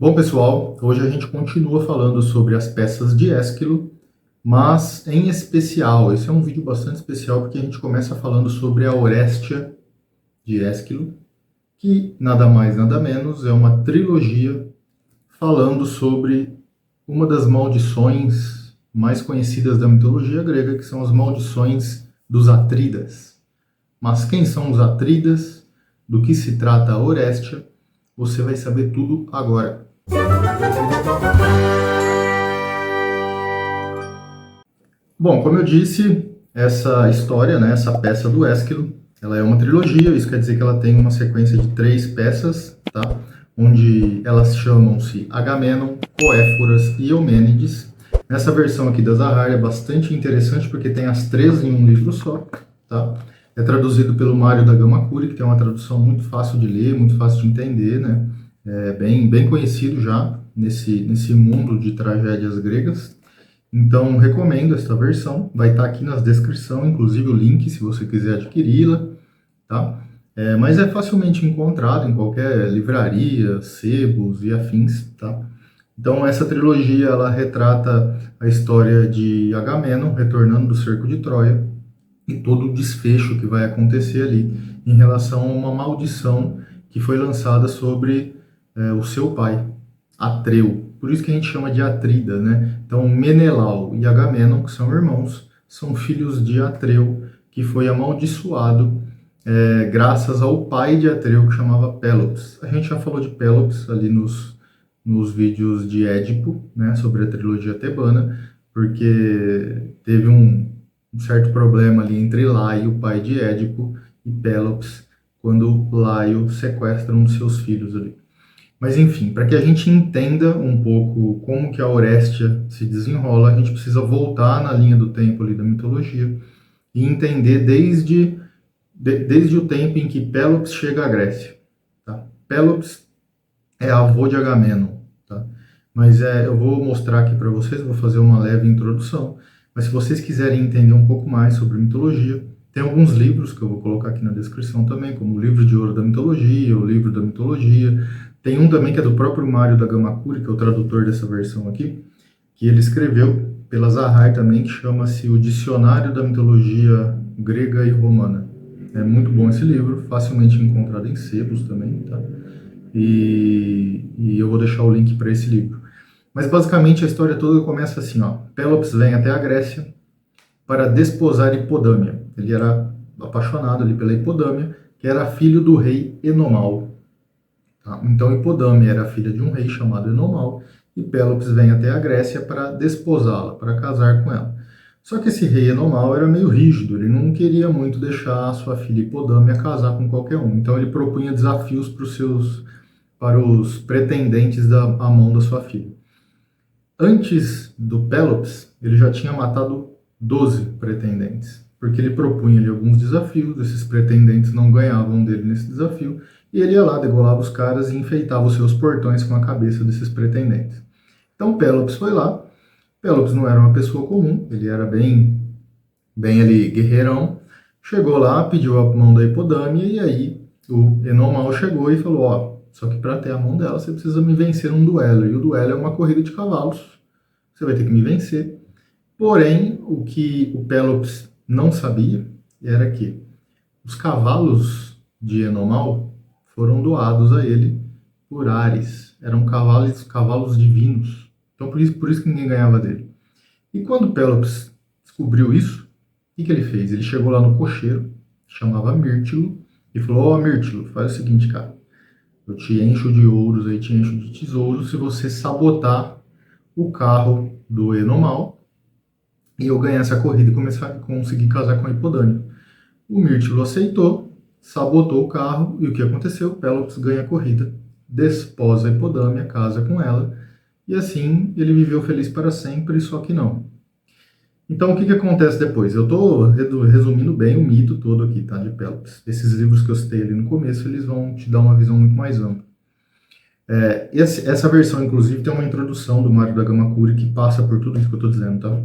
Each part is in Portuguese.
Bom, pessoal, hoje a gente continua falando sobre as peças de Ésquilo, mas em especial, esse é um vídeo bastante especial porque a gente começa falando sobre a Orestia de Ésquilo, que nada mais nada menos é uma trilogia falando sobre uma das maldições mais conhecidas da mitologia grega, que são as maldições dos Atridas. Mas quem são os Atridas? Do que se trata a Orestia? Você vai saber tudo agora. Bom, como eu disse, essa história, né, essa peça do Ésquilo, ela é uma trilogia, isso quer dizer que ela tem uma sequência de 3 peças, tá? Onde elas chamam-se Agamenon, Coéforas e Eumênides. Nessa versão aqui da Zahar é bastante interessante porque tem as 3 em um livro só, tá? É traduzido pelo Mário da Gamakuri, que tem uma tradução muito fácil de ler, muito fácil de entender, né? É bem conhecido já nesse mundo de tragédias gregas. Então, recomendo esta versão, vai estar aqui na descrição, inclusive o link, se você quiser adquiri-la, tá? Mas é facilmente encontrado em qualquer livraria, sebos e afins, tá? Então, essa trilogia, ela retrata a história de Agamenon retornando do cerco de Troia e todo o desfecho que vai acontecer ali em relação a uma maldição que foi lançada sobre o seu pai, Atreu. Por isso que a gente chama de Atrida, né? Então, Menelau e Agamenon, que são irmãos, são filhos de Atreu, que foi amaldiçoado graças ao pai de Atreu, que chamava Pélops. A gente já falou de Pélops ali nos vídeos de Édipo, né, sobre a trilogia tebana, porque teve um certo problema ali entre Laio, o pai de Édipo, e Pélops, quando Laio sequestra um dos seus filhos ali. Mas enfim, para que a gente entenda um pouco como que a Orestia se desenrola, a gente precisa voltar na linha do tempo ali da mitologia e entender desde o tempo em que Pélops chega à Grécia. Tá? Pélops é avô de Agamenon, tá? Mas eu vou mostrar aqui para vocês, vou fazer uma leve introdução, mas se vocês quiserem entender um pouco mais sobre mitologia, tem alguns livros que eu vou colocar aqui na descrição também, como o Livro de Ouro da Mitologia, o Livro da Mitologia. Tem um também que é do próprio Mário da Gamakuri, que é o tradutor dessa versão aqui, que ele escreveu pela Zahar também, que chama-se O Dicionário da Mitologia Grega e Romana. É muito bom esse livro, facilmente encontrado em sebos também, tá? E eu vou deixar o link para esse livro. Mas basicamente a história toda começa assim, ó. Pélops vem até a Grécia para desposar Hipodâmia. Ele era apaixonado ali pela Hipodâmia, que era filho do rei Enomal. Tá? Então Hipodâmia era filha de um rei chamado Enomal, e Pélops vem até a Grécia para desposá-la, para casar com ela. Só que esse rei Enomal era meio rígido, ele não queria muito deixar a sua filha Hipodâmia casar com qualquer um. Então ele propunha desafios para os pretendentes à mão da sua filha. Antes do Pélops, ele já tinha matado 12 pretendentes, porque ele propunha ali alguns desafios, esses pretendentes não ganhavam dele nesse desafio, e ele ia lá, degolava os caras e enfeitava os seus portões com a cabeça desses pretendentes. Então Pélops foi lá. Pélops não era uma pessoa comum, ele era bem ali guerreirão. Chegou lá, pediu a mão da Hipodâmia, e aí o Enomal chegou e falou, ó, só que para ter a mão dela você precisa me vencer num duelo, e o duelo é uma corrida de cavalos, você vai ter que me vencer. Porém, o que o Pélops não sabia era que os cavalos de Enomal foram doados a ele por Ares. Eram cavalos divinos. Então, por isso que ninguém ganhava dele. E quando Pélops descobriu isso, o que ele fez? Ele chegou lá no cocheiro, chamava Mírtilo, e falou, ó, Mírtilo, faz o seguinte, cara, eu te encho de ouros, aí te encho de tesouros, se você sabotar o carro do Enomal, e eu ganhar essa corrida e conseguir casar com a Hipodâmia. O Mírtilo aceitou, sabotou o carro, e o que aconteceu? Pélops ganha a corrida, desposa a Hipodâmia, casa com ela, e assim ele viveu feliz para sempre, só que não. Então o que acontece depois? Eu estou resumindo bem o mito todo aqui, tá, de Pélops. Esses livros que eu citei ali no começo, eles vão te dar uma visão muito mais ampla. Essa versão, inclusive, tem uma introdução do Mário da Gamakuri que passa por tudo isso que eu estou dizendo, tá?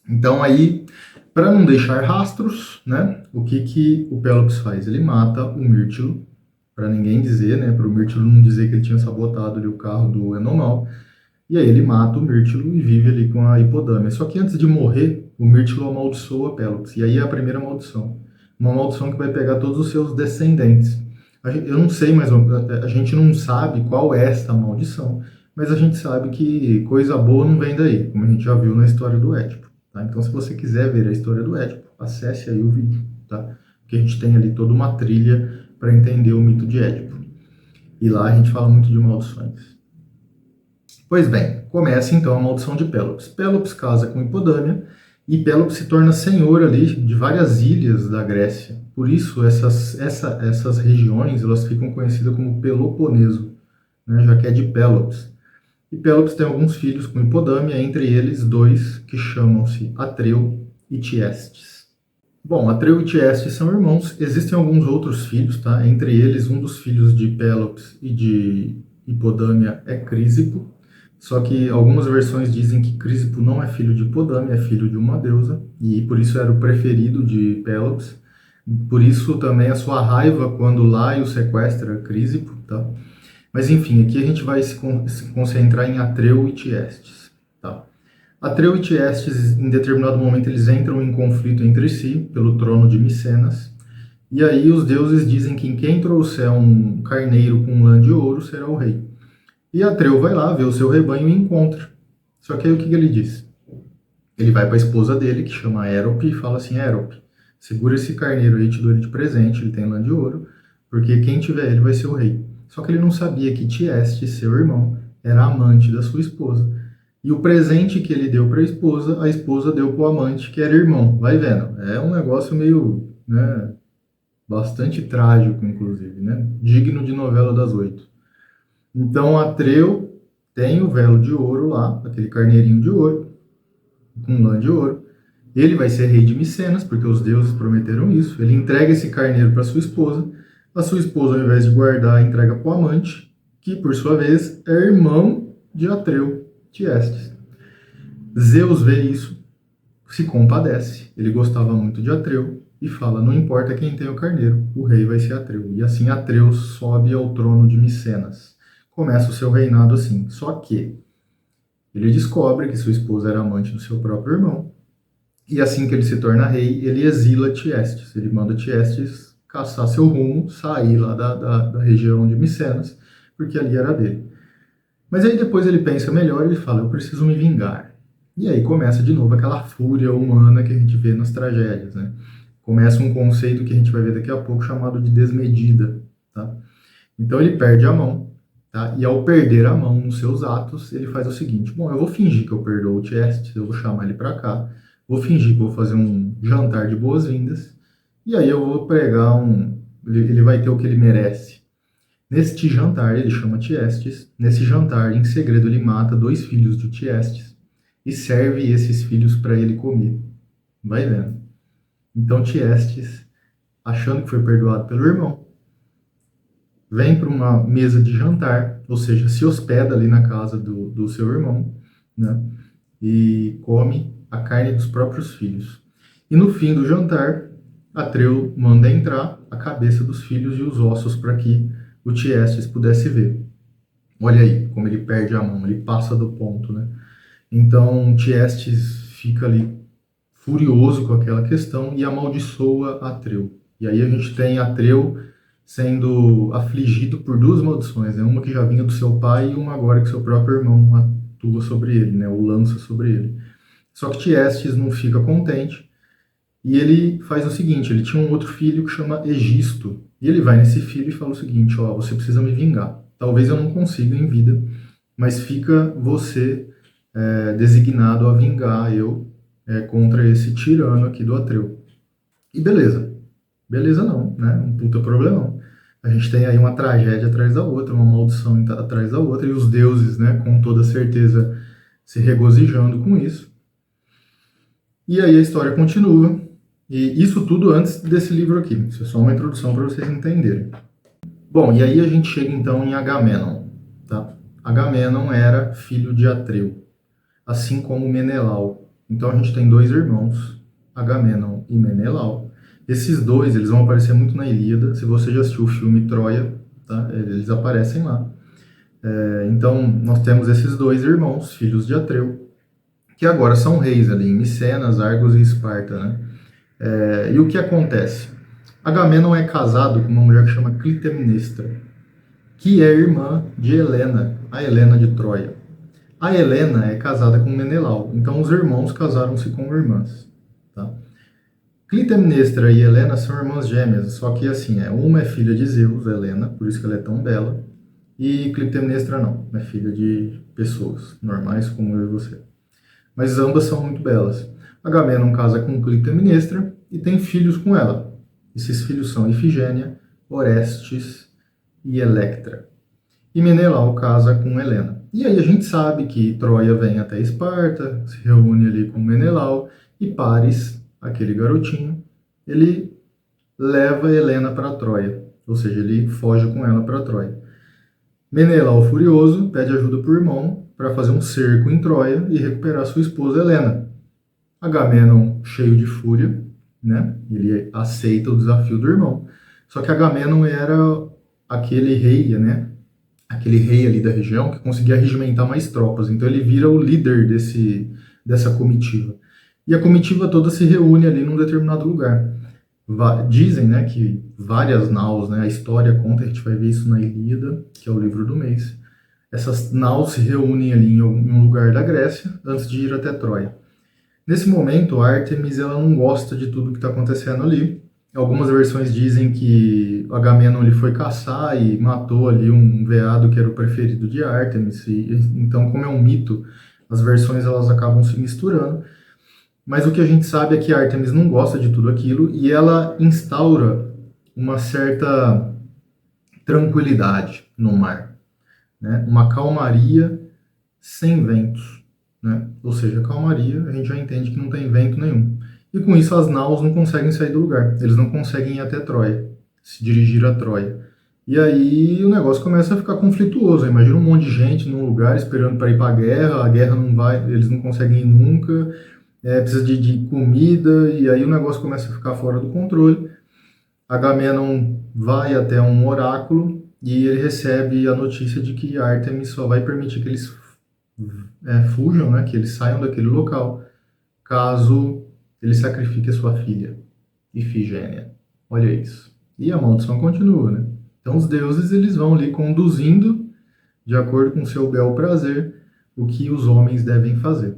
Então aí, para não deixar rastros, né, o que o Pélops faz? Ele mata o Mírtilo, para ninguém dizer, né, para o Myrtilo não dizer que ele tinha sabotado ali o carro do Enomal. E aí ele mata o Myrtilo e vive ali com a Hipodâmia. Só que antes de morrer, o Myrtilo amaldiçoa Pelops. E aí é a primeira maldição. Uma maldição que vai pegar todos os seus descendentes. Eu não sei, mas a gente não sabe qual é esta maldição, mas a gente sabe que coisa boa não vem daí, como a gente já viu na história do Édipo. Tá? Então, se você quiser ver a história do Édipo, acesse aí o vídeo, tá? Porque a gente tem ali toda uma trilha para entender o mito de Édipo. E lá a gente fala muito de maldições. Pois bem, começa então a maldição de Pélops. Pélops casa com Hipodâmia e Pélops se torna senhor ali de várias ilhas da Grécia. Por isso essas regiões elas ficam conhecidas como Peloponeso, né, já que é de Pélops. E Pélops tem alguns filhos com Hipodâmia, entre eles dois que chamam-se Atreu e Tiestes. Bom, Atreu e Tiestes são irmãos, existem alguns outros filhos, tá? Entre eles, um dos filhos de Pélops e de Hipodâmia é Crísipo, só que algumas versões dizem que Crísipo não é filho de Hipodâmia, é filho de uma deusa, e por isso era o preferido de Pélops. Por isso também a sua raiva quando Laio sequestra Crísipo, tá? Mas enfim, aqui a gente vai se concentrar em Atreu e Tiestes, tá? Atreu e Tiestes, em determinado momento, eles entram em conflito entre si pelo trono de Micenas, e aí os deuses dizem que quem trouxer um carneiro com lã de ouro será o rei. E Atreu vai lá ver o seu rebanho e encontra. Só que aí o que ele diz? Ele vai para a esposa dele, que chama Érope, e fala assim: Érope, segura esse carneiro aí, te dou ele de presente, ele tem lã de ouro, porque quem tiver ele vai ser o rei. Só que ele não sabia que Tieste, seu irmão, era amante da sua esposa. E o presente que ele deu para a esposa deu para o amante, que era irmão. Vai vendo. É um negócio meio, né, bastante trágico, inclusive, né? Digno de novela das 8. Então, Atreu tem o velo de ouro lá, aquele carneirinho de ouro, com lã de ouro. Ele vai ser rei de Micenas, porque os deuses prometeram isso. Ele entrega esse carneiro para sua esposa. A sua esposa, ao invés de guardar, entrega para o amante, que, por sua vez, é irmão de Atreu, Tiestes. Zeus vê isso, se compadece. Ele gostava muito de Atreu e fala: não importa quem tem o carneiro, o rei vai ser Atreu. E assim Atreu sobe ao trono de Micenas. Começa o seu reinado assim. Só que ele descobre que sua esposa era amante do seu próprio irmão. E assim que ele se torna rei, ele exila Tiestes. Ele manda Tiestes caçar seu rumo, sair lá da região de Micenas, porque ali era dele. Mas aí depois ele pensa melhor e ele fala: eu preciso me vingar. E aí começa de novo aquela fúria humana que a gente vê nas tragédias, né? Começa um conceito que a gente vai ver daqui a pouco chamado de desmedida, tá? Então ele perde a mão, tá? E ao perder a mão nos seus atos, ele faz o seguinte: bom, eu vou fingir que eu perdoo o Tiestes, eu vou chamar ele para cá, vou fingir que eu vou fazer um jantar de boas-vindas, e aí eu vou pregar ele vai ter o que ele merece. Neste jantar, ele chama Tiestes. Nesse jantar, em segredo, ele mata dois filhos de Tiestes e serve esses filhos para ele comer. Vai vendo. Então, Tiestes, achando que foi perdoado pelo irmão, vem para uma mesa de jantar, ou seja, se hospeda ali na casa do seu irmão, né? E come a carne dos próprios filhos. E no fim do jantar, Atreu manda entrar a cabeça dos filhos e os ossos para que o Tiestes pudesse ver. Olha aí como ele perde a mão, ele passa do ponto, né? Então Tiestes fica ali furioso com aquela questão e amaldiçoa Atreu. E aí a gente tem Atreu sendo afligido por duas maldições, né? Uma que já vinha do seu pai e uma agora que seu próprio irmão atua sobre ele, né? Ou lança sobre ele. Só que Tiestes não fica contente e ele faz o seguinte: ele tinha um outro filho que chama Egisto. E ele vai nesse filho e fala o seguinte: ó, você precisa me vingar. Talvez eu não consiga em vida, mas fica você designado a vingar eu contra esse tirano aqui do Atreu. E beleza. Beleza não, né? Um puta problemão. A gente tem aí uma tragédia atrás da outra, uma maldição atrás da outra, e os deuses, né, com toda certeza, se regozijando com isso. E aí a história continua. E isso tudo antes desse livro aqui. Isso é só uma introdução para vocês entenderem. Bom, e aí a gente chega então em Agamenon, tá? Agamenon era filho de Atreu, assim como Menelau. Então a gente tem dois irmãos, Agamenon e Menelau. Esses dois, eles vão aparecer muito na Ilíada. Se você já assistiu o filme Troia, tá? Eles aparecem lá. Então, nós temos esses dois irmãos, filhos de Atreu, que agora são reis ali em Micenas, Argos e Esparta, né? E o que acontece? Agamenon é casado com uma mulher que chama Clitemnestra, que é irmã de Helena, a Helena de Troia. A Helena é casada com Menelau, então os irmãos casaram-se com irmãs. Tá? Clitemnestra e Helena são irmãs gêmeas, só que assim, uma é filha de Zeus, Helena, por isso que ela é tão bela, e Clitemnestra não, é filha de pessoas normais como eu e você. Mas ambas são muito belas. Agamenon casa com Clitemnestra e tem filhos com ela. Esses filhos são Ifigênia, Orestes e Electra. E Menelau casa com Helena. E aí a gente sabe que Troia vem até Esparta, se reúne ali com Menelau, e Paris, aquele garotinho, ele leva Helena para Troia, ou seja, ele foge com ela para Troia. Menelau, furioso, pede ajuda para o irmão para fazer um cerco em Troia e recuperar sua esposa Helena. Agamenon, cheio de fúria, né? Ele aceita o desafio do irmão. Só que Agamenon era aquele rei, né? Aquele rei ali da região que conseguia regimentar mais tropas. Então ele vira o líder dessa comitiva. E a comitiva toda se reúne ali num determinado lugar. Dizem, né, que várias naus, né, a história conta, a gente vai ver isso na Ilíada, que é o livro do mês. Essas naus se reúnem ali em um lugar da Grécia antes de ir até Troia. Nesse momento, Ártemis ela não gosta de tudo que está acontecendo ali. Algumas versões dizem que Agamenon ele foi caçar e matou ali um veado que era o preferido de Ártemis. Então, como é um mito, as versões elas acabam se misturando. Mas o que a gente sabe é que Ártemis não gosta de tudo aquilo e ela instaura uma certa tranquilidade no mar, né? Uma calmaria sem ventos, né? Ou seja, calmaria, a gente já entende que não tem vento nenhum. E com isso as naus não conseguem sair do lugar, eles não conseguem ir até Troia, se dirigir a Troia. E aí o negócio começa a ficar conflituoso. Imagina um monte de gente num lugar esperando para ir para a guerra não vai, eles não conseguem ir nunca. Precisa de comida, e aí o negócio começa a ficar fora do controle. Agamenon vai até um oráculo e ele recebe a notícia de que Ártemis só vai permitir que eles fujam, né, que eles saiam daquele local, caso ele sacrifique a sua filha, Ifigênia. Olha isso. E a maldição continua, né? Então os deuses eles vão ali conduzindo, de acordo com seu bel prazer, o que os homens devem fazer.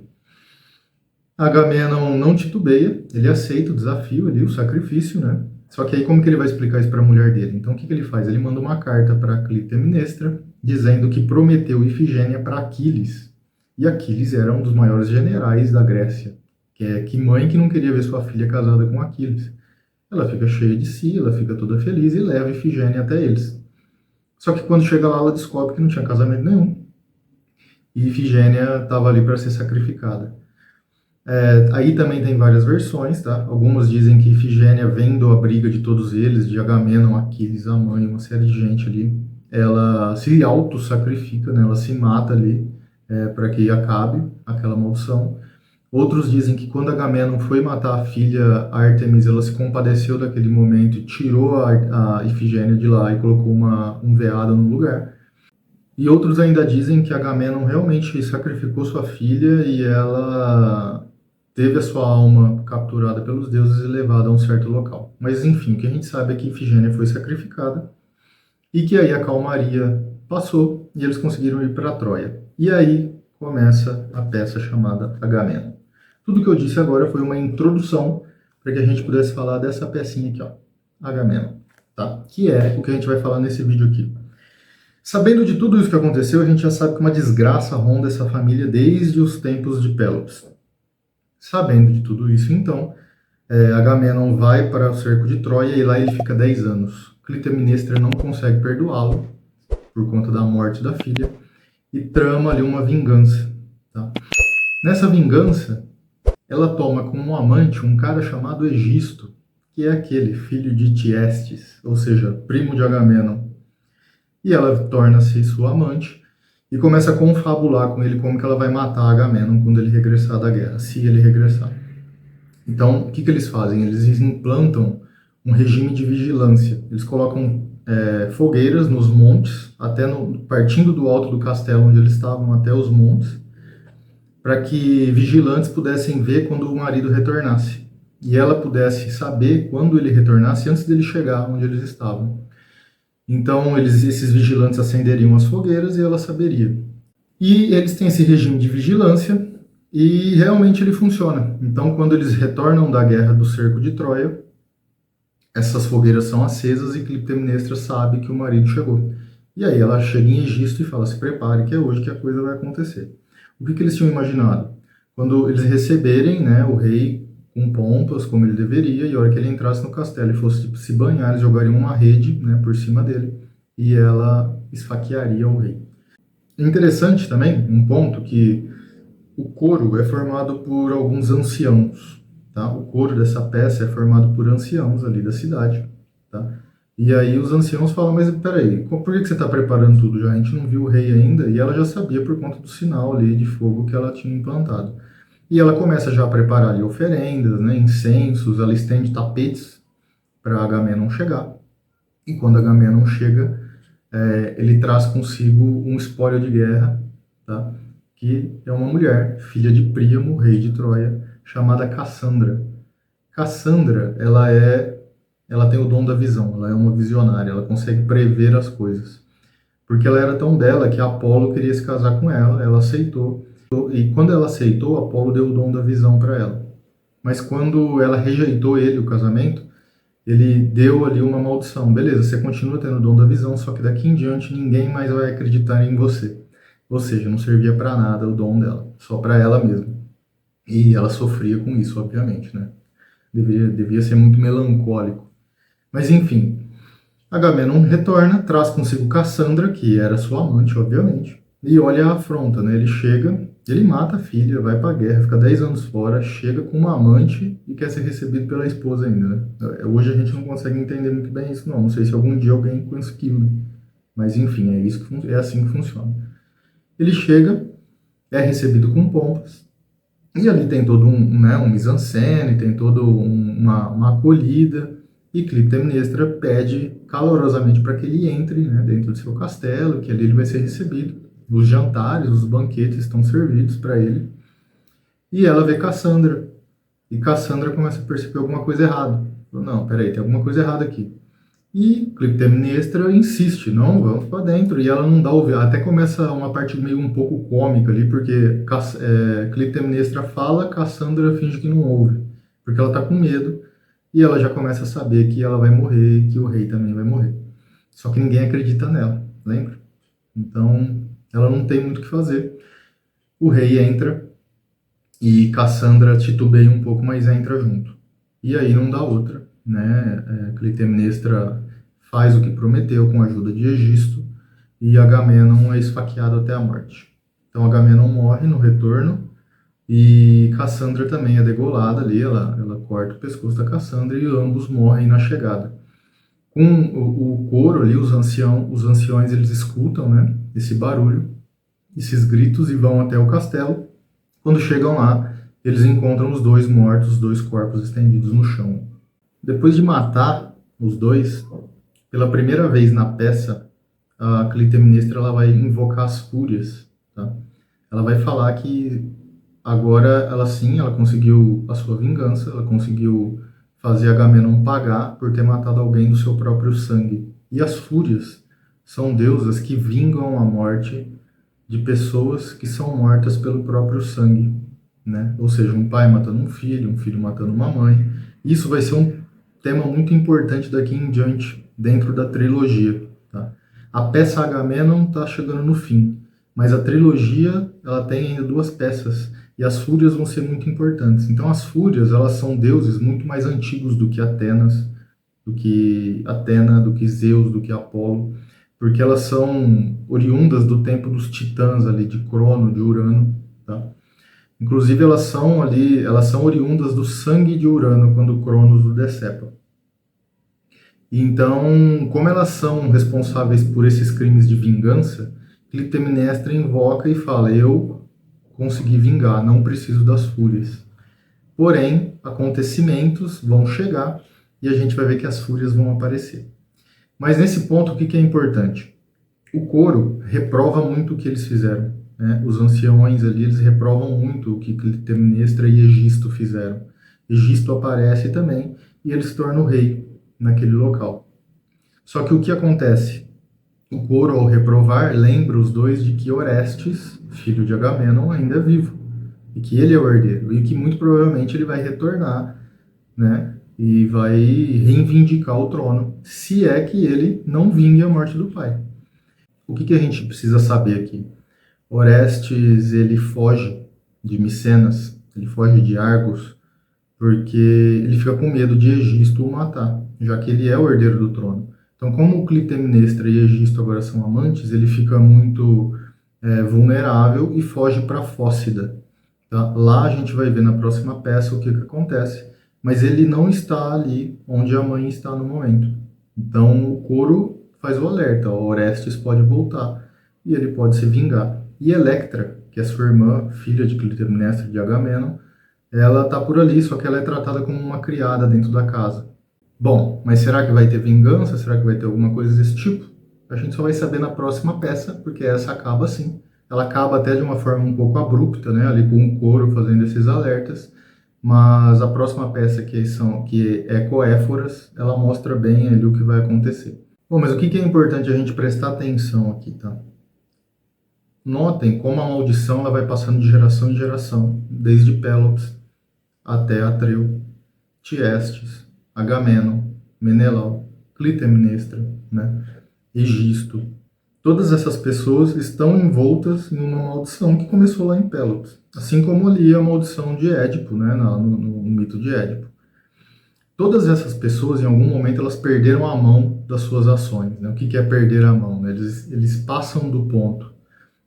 Agamenon não titubeia, ele aceita o desafio ali, o sacrifício, né? Só que aí como que ele vai explicar isso para a mulher dele? Então o que ele faz? Ele manda uma carta para Clitemnestra, dizendo que prometeu Ifigênia para Aquiles. E Aquiles era um dos maiores generais da Grécia. Que mãe que não queria ver sua filha casada com Aquiles. Ela fica cheia de si, ela fica toda feliz e leva Ifigênia até eles. Só que quando chega lá, ela descobre que não tinha casamento nenhum. E Ifigênia estava ali para ser sacrificada. Aí também tem várias versões, tá? Algumas dizem que Ifigênia, vendo a briga de todos eles, de Agamenon, Aquiles, a mãe, uma série de gente ali, ela se auto-sacrifica, né? Ela se mata ali para que acabe aquela maldição. Outros dizem que quando Agamenon foi matar a filha Ártemis, ela se compadeceu daquele momento e tirou a Ifigênia de lá e colocou um veado no lugar. E outros ainda dizem que Agamenon realmente sacrificou sua filha e ela teve a sua alma capturada pelos deuses e levada a um certo local. Mas enfim, o que a gente sabe é que Ifigênia foi sacrificada e que aí a calmaria passou e eles conseguiram ir para Troia. E aí começa a peça chamada Agamenon. Tudo que eu disse agora foi uma introdução para que a gente pudesse falar dessa pecinha aqui, ó, Agamenon, tá? Que é o que a gente vai falar nesse vídeo aqui. Sabendo de tudo isso que aconteceu, a gente já sabe que uma desgraça ronda essa família desde os tempos de Pélops. Sabendo de tudo isso, então, Agamenon vai para o cerco de Troia e lá ele fica 10 anos. Clitemnestra não consegue perdoá-lo por conta da morte da filha e trama ali uma vingança. Tá? Nessa vingança, ela toma como amante um cara chamado Egisto, que é aquele filho de Tiestes, ou seja, primo de Agamenon. E ela torna-se sua amante e começa a confabular com ele como que ela vai matar Agamenon quando ele regressar da guerra, se ele regressar. Então, o que eles fazem? Eles implantam um regime de vigilância. Eles colocam fogueiras nos montes, partindo do alto do castelo onde eles estavam até os montes, para que vigilantes pudessem ver quando o marido retornasse. E ela pudesse saber quando ele retornasse antes dele chegar onde eles estavam. Então, esses vigilantes acenderiam as fogueiras e ela saberia. E eles têm esse regime de vigilância e realmente ele funciona. Então, quando eles retornam da guerra do cerco de Troia, essas fogueiras são acesas e Clitemnestra sabe que o marido chegou. E aí ela chega em Egisto e fala, se prepare que é hoje que a coisa vai acontecer. O que eles tinham imaginado? Quando eles receberem, né, o rei com pompas, como ele deveria, e a hora que ele entrasse no castelo e fosse se banhar, eles jogariam uma rede, né, por cima dele e ela esfaquearia o rei. Interessante também, um ponto, que o coro é formado por alguns anciãos, tá? O coro dessa peça é formado por anciãos ali da cidade, tá? E aí os anciãos falam, mas peraí, por que você está preparando tudo já? A gente não viu o rei ainda, e ela já sabia por conta do sinal ali de fogo que ela tinha implantado. E ela começa já a preparar ali oferendas, né, incensos, ela estende tapetes para Agamenon chegar. E quando Agamenon chega, ele traz consigo um espólio de guerra, tá? Que é uma mulher, filha de Príamo, rei de Troia, chamada Cassandra. Cassandra, ela tem o dom da visão, ela é uma visionária, ela consegue prever as coisas. Porque ela era tão bela que Apolo queria se casar com ela, ela aceitou. E quando ela aceitou, Apolo deu o dom da visão para ela. Mas quando ela rejeitou ele, o casamento, ele deu ali uma maldição. Beleza, você continua tendo o dom da visão, só que daqui em diante ninguém mais vai acreditar em você. Ou seja, não servia para nada o dom dela, só para ela mesma. E ela sofria com isso, obviamente, né? Devia ser muito melancólico. Mas enfim, Agamenon retorna, traz consigo Cassandra, que era sua amante, obviamente, e olha a afronta, né? Ele chega, ele mata a filha, vai pra guerra, fica 10 anos fora, chega com uma amante e quer ser recebido pela esposa ainda, né? Hoje a gente não consegue entender muito bem isso, não. Não sei se algum dia alguém conseguiu, né? Mas enfim, é assim que funciona. Ele chega, é recebido com pompas, e ali tem todo um mise-en-scène, tem toda uma acolhida, e Clitemnestra pede calorosamente para que ele entre, né, dentro do seu castelo, que ali ele vai ser recebido. Os jantares, os banquetes estão servidos para ele. E ela vê Cassandra, e Cassandra começa a perceber alguma coisa errada. Não, peraí, tem alguma coisa errada aqui. E Clitemnestra insiste, não, vamos para dentro. E ela não dá ouvido. Até começa uma parte meio um pouco cômica ali, porque Clitemnestra fala, Cassandra finge que não ouve, porque ela está com medo e ela já começa a saber que ela vai morrer e que o rei também vai morrer. Só que ninguém acredita nela, lembra? Então ela não tem muito o que fazer. O rei entra e Cassandra titubeia um pouco, mas entra junto. E aí não dá outra, né? Clitemnestra faz o que prometeu com a ajuda de Egisto e Agamenon é esfaqueado até a morte. Então Agamenon morre no retorno e Cassandra também é degolada ali, ela corta o pescoço da Cassandra e ambos morrem na chegada. Com o coro ali, os anciões eles escutam, né, esse barulho, esses gritos e vão até o castelo. Quando chegam lá, eles encontram os dois mortos, os dois corpos estendidos no chão. Depois de matar os dois, pela primeira vez na peça, a Clitemnestra ela vai invocar as fúrias, tá? Ela vai falar que agora ela conseguiu a sua vingança, ela conseguiu fazer Agamenon pagar por ter matado alguém do seu próprio sangue. E as fúrias são deusas que vingam a morte de pessoas que são mortas pelo próprio sangue, né? Ou seja, um pai matando um filho matando uma mãe. Isso vai ser um tema muito importante daqui em diante dentro da trilogia, tá? A peça Agamenon está chegando no fim, mas a trilogia ela tem ainda duas peças e as fúrias vão ser muito importantes. Então as fúrias elas são deuses muito mais antigos do que Atenas, do que Atena, do que Zeus, do que Apolo, porque elas são oriundas do tempo dos titãs ali, de Crono, de Urano, tá? Inclusive elas são oriundas do sangue de Urano quando Cronos o decepa. Então, como elas são responsáveis por esses crimes de vingança, Clitemnestra invoca e fala: eu consegui vingar, não preciso das fúrias. Porém, acontecimentos vão chegar e a gente vai ver que as fúrias vão aparecer. Mas nesse ponto, o que que é importante? O coro reprova muito o que eles fizeram, né? Os anciões ali, eles reprovam muito o que Clitemnestra e Egisto fizeram. Egisto aparece também e ele se torna o rei naquele local. Só que o que acontece? O coro, ao reprovar, lembra os dois de que Orestes, filho de Agamenon, ainda é vivo, e que ele é o herdeiro, e que muito provavelmente ele vai retornar, né, e vai reivindicar o trono, se é que ele não vingue a morte do pai. O que que a gente precisa saber aqui? Orestes, ele foge de Micenas, ele foge de Argos, porque ele fica com medo de Egisto o matar, já que ele é o herdeiro do trono. Então, como Clitemnestra e Egisto agora são amantes, ele fica muito vulnerável e foge para Fócida. Tá? Lá a gente vai ver na próxima peça o que acontece, mas ele não está ali onde a mãe está no momento. Então, o coro faz o alerta, ó, Orestes pode voltar e ele pode se vingar. E Electra, que é sua irmã, filha de Clitemnestra e de Agamenon, ela tá por ali, só que ela é tratada como uma criada dentro da casa. Bom, mas será que vai ter vingança? Será que vai ter alguma coisa desse tipo? A gente só vai saber na próxima peça, porque essa acaba assim. Ela acaba até de uma forma um pouco abrupta, né? Ali com o coro fazendo esses alertas. Mas a próxima peça, que é Coéforas, ela mostra bem ali o que vai acontecer. Bom, mas o que é importante a gente prestar atenção aqui, tá? Notem como a maldição ela vai passando de geração em geração, desde Pélops até Atreu, Tiestes, Agamenon, Menelau, Clitemnestra, né? Egisto. Todas essas pessoas estão envoltas em uma maldição que começou lá em Pélops. Assim como ali a maldição de Édipo, né? No mito de Édipo. Todas essas pessoas, em algum momento, elas perderam a mão das suas ações. Né? O que é perder a mão? Né? Eles passam do ponto.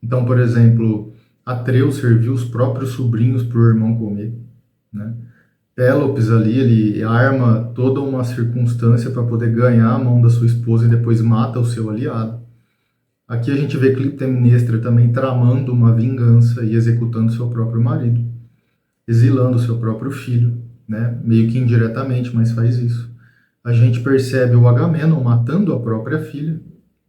Então, por exemplo, Atreu serviu os próprios sobrinhos para o irmão comer, né? Pélops ali, ele arma toda uma circunstância para poder ganhar a mão da sua esposa e depois mata o seu aliado. Aqui a gente vê Clitemnestra também tramando uma vingança e executando seu próprio marido, exilando seu próprio filho, né? Meio que indiretamente, mas faz isso. A gente percebe o Agamenon matando a própria filha.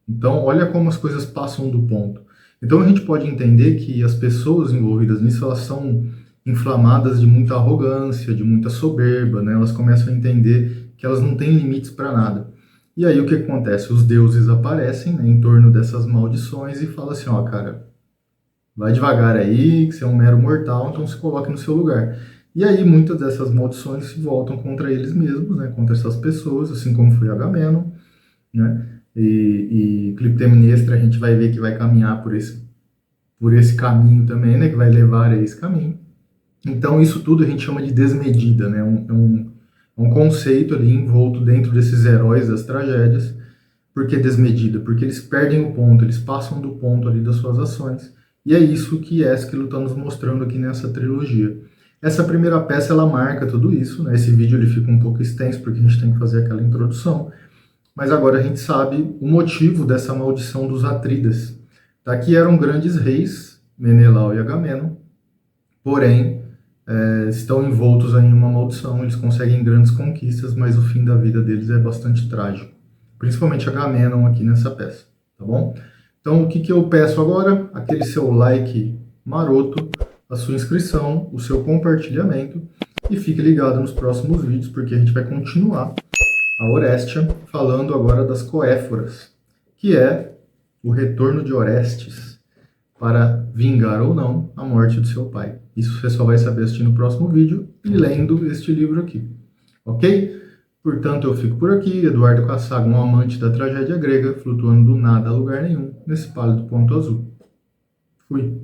Então, olha como as coisas passam do ponto. Então, a gente pode entender que as pessoas envolvidas nisso, elas são inflamadas de muita arrogância, de muita soberba, né? Elas começam a entender que elas não têm limites para nada. E aí o que acontece? Os deuses aparecem, né, em torno dessas maldições e falam assim, ó, cara, vai devagar aí, que você é um mero mortal, então se coloque no seu lugar. E aí muitas dessas maldições se voltam contra eles mesmos, né, contra essas pessoas, assim como foi Agamenon, né? E Clitemnestra a gente vai ver que vai caminhar por esse caminho também, né, que vai levar a esse caminho. Então, isso tudo a gente chama de desmedida, né? Um conceito ali envolto dentro desses heróis das tragédias. Por que desmedida? Porque eles perdem o ponto, eles passam do ponto ali das suas ações. E é isso que Ésquilo está nos mostrando aqui nessa trilogia. Essa primeira peça, ela marca tudo isso, né? Esse vídeo ele fica um pouco extenso, porque a gente tem que fazer aquela introdução. Mas agora a gente sabe o motivo dessa maldição dos Atridas. Tá? Que eram grandes reis, Menelau e Agamenon, porém estão envoltos em uma maldição, eles conseguem grandes conquistas, mas o fim da vida deles é bastante trágico. Principalmente Agamenon aqui nessa peça, tá bom? Então, o que eu peço agora? Aquele seu like maroto, a sua inscrição, o seu compartilhamento, e fique ligado nos próximos vídeos, porque a gente vai continuar a Orestia, falando agora das Coéforas, que é o retorno de Orestes para vingar ou não a morte do seu pai. Isso você só vai saber assistindo o próximo vídeo e lendo este livro aqui, ok? Portanto, eu fico por aqui, Eduardo Cassaga, um amante da tragédia grega, flutuando do nada a lugar nenhum, nesse pálido ponto azul. Fui.